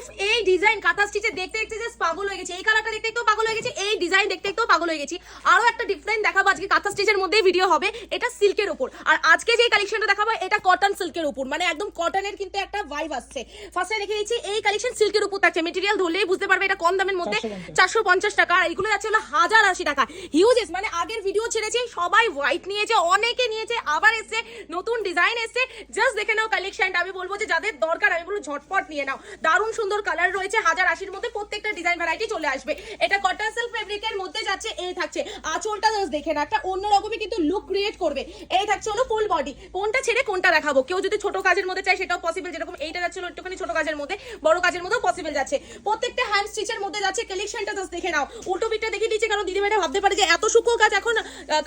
উফ এই ডিজাইন কাঁথা স্টিচে দেখতে দেখতে জাস্ট পাগল হয়ে গেছে। এই কালারটা দেখতে একটু পাগল হয়ে গেছে, এই ডিজাইন দেখতে একটু পাগল হয়ে গেছি। আরো একটা ডিফারেন্ট দেখাবো আজকে কাঁথা স্টিচের মধ্যেই ভিডিও হবে, এটা সিল্কের উপর। আর আজকে যে কালেকশনটা দেখাবো এটা কটন সিল্কের উপর, মানে একদম কটনের কিন্তু একটা ভাইব আসছে। ফার্স্টে দেখে দিচ্ছি এই কালেকশন সিল্কের উপর থাকছে, মেটেরিয়াল ধরলেই বুঝতে পারবে এটা কম দামের মধ্যে 450 টাকা। আর এগুলো যাচ্ছে হলো 1080 টাকা। হিউজেস, মানে আগের ভিডিও ছেড়েছে সবাই হোয়াইট নিয়েছে, অনেকে নিয়েছে, আবার এসছে নতুন ডিজাইন এসছে। জাস্ট দেখে নাও কালেকশনটা, আমি বলবো যে যাদের দরকার আমি বলবো ঝটপট নিয়ে নাও। দারুণ সুন্দর কালার রয়েছে, 1080-র মধ্যে প্রত্যেকটা ডিজাইন ভ্যারাইটি চলে আসবে। এটা কটন সিল্ক ফেব্রিকের মধ্যে যাচ্ছে। এই থাকছে আঁচলটা, জাস্ট দেখে না একটা অন্যরকমই কিন্তু লুক ক্রিয়েট করবে। এই থাকছে হলো ফুল বডি। কোনটা ছেড়ে কোনটা দেখাবো, কেউ যদি ছোট কাজের মধ্যে চাই সেটাও পসিবল, যেরকম এইটা যাচ্ছে একটুখানি ছোট কাজের মধ্যে, বড় কাজের মধ্যেও পসিবল যাচ্ছে। প্রত্যেকটা হ্যান্ড স্টিচের মধ্যে যাচ্ছে। কালেকশনটা জাস্ট দেখে নাও, উল্টো পিঠটা দেখিয়ে দিচ্ছে কারণ দিদি ভাইরা ভাবতে পারে যে এত সুতো কাজ এখন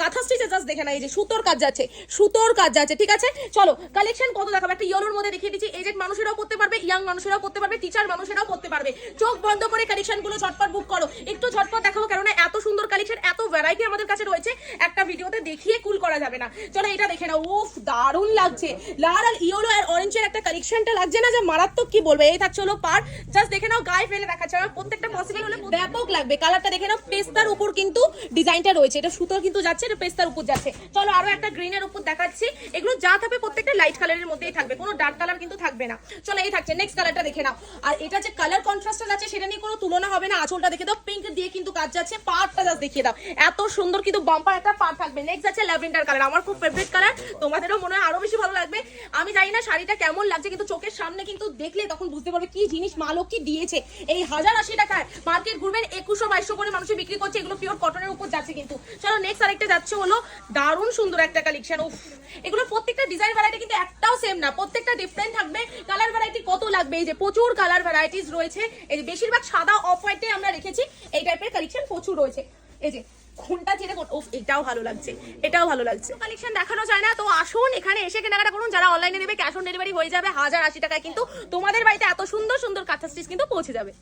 কাঁথা স্টিচে। জাস্ট দেখে না এই যে সুতোর কাজ যাচ্ছে, সুতোর কাজ যাচ্ছে। ঠিক আছে, চলো কালেকশন কত দেখাবো। একটা ইয়েলোর মধ্যে দেখিয়ে দিচ্ছি, এজেড মানুষেরাও পড়তে পারবে, ইয়াং মানুষেরাও পড়তে পারবে, টিচার মানুষেরাও পড়তে পারবে। চোখ বন্ধ করে কালেকশন গুলো ঝটপট বুক করো। একটু ঝটপট দেখাবো কারণ এত সুন্দর কালেকশন, এত ভ্যারাইটি আমাদের কাছে রয়েছে, একটা ভিডিওতে দেখিয়ে কুল করা যাবে না। চলো এটা দেখে নাও, উফ দারুণ লাগছে। লাল আর ইয়েলো আর অরেঞ্জের একটা কালেকশনটা লাগছে না যে মারাত্মক, কি বলবে। এই থাকছে হলো পার, জাস্ট দেখে নাও গায়ে ফেলে দেখাচ্ছে, প্রত্যেকটা পসিবল হলে ব্যাপক লাগবে। কালারটা দেখে নাও, পেস্তার উপর কিন্তু ডিজাইনটা রয়েছে, এটা সুতোর কিন্তু যাচ্ছে, এটা পেস্তার উপর যাচ্ছে। চলো আরো একটা গ্রিনের উপর দেখাচ্ছি। এগুলো যা থাকবে প্রত্যেকটা লাইট কালারের মধ্যেই থাকবে, কোনো ডার্ক কালার কিন্তু থাকবে না। চলো এই থাকছে নেক্সট কালারটা দেখে নাও। আর এটা যে কালার কন্ট্রাস্টটা যাচ্ছে সেটা নিয়ে কোনো তুলনা হবে না। আঁচলটা দেখে দাও, পিঙ্ক দিয়ে কিন্তু কাজ যাচ্ছে। পার্টটা জাস্ট দেখিয়ে দাও, এত সুন্দর কিন্তু বাম্পার একটা পার্ট থাকবে। নেক্সট যাচ্ছে ল্যাভেন্ডার কালার, আমার খুব ফেভারিট কালার, তোমাদেরও মনে হয় আরো বেশি ভালো লাগবে। আমি জানি না শাড়িটা কেমন লাগছে, কিন্তু চোখের সামনে কিন্তু দেখলে তখন বুঝতে পারবে কি জিনিস মা লক্ষ্মী দিয়েছে। এই 1080 টাকায় মার্কেট ঘুরবেন 2100-2200 করে মানুষ বিক্রি করছে, এগুলো পিওর কটনের উপর যাচ্ছে কিন্তু। চলো নেক্সট আরেকটা যাচ্ছে হলো দারুণ সুন্দর একটা কালেকশন। উফ, এগুলো প্রত্যেকটা ডিজাইন ভ্যারাইটি কিন্তু একটাও সেম না, প্রত্যেকটা ডিফারেন্ট থাকবে। কালার ভ্যারাইটি কত লাগবে, এই যে প্রচুর কালার ভ্যারাইটিস রয়েছে। এই যে বেশিরভাগ সাদা অফ হোয়াইটে আমরা রেখেছি, এই টাইপের কালেকশন প্রচুর রয়েছে। এই যে কোনটা ছেড়ে কোন, উফ এটাও ভালো লাগছে, এটাও ভালো লাগছে। কালেকশন দেখানো যায় না, তো আসুন এখানে এসে কেনাকাটা করুন। যারা অনলাইনে নেবে ক্যাশ অন ডেলিভারি হয়ে যাবে, 1080 টাকায় কিন্তু তোমাদের বাড়িতে এত সুন্দর সুন্দর কাঁথা স্টিচ কিন্তু পৌঁছে যাবে।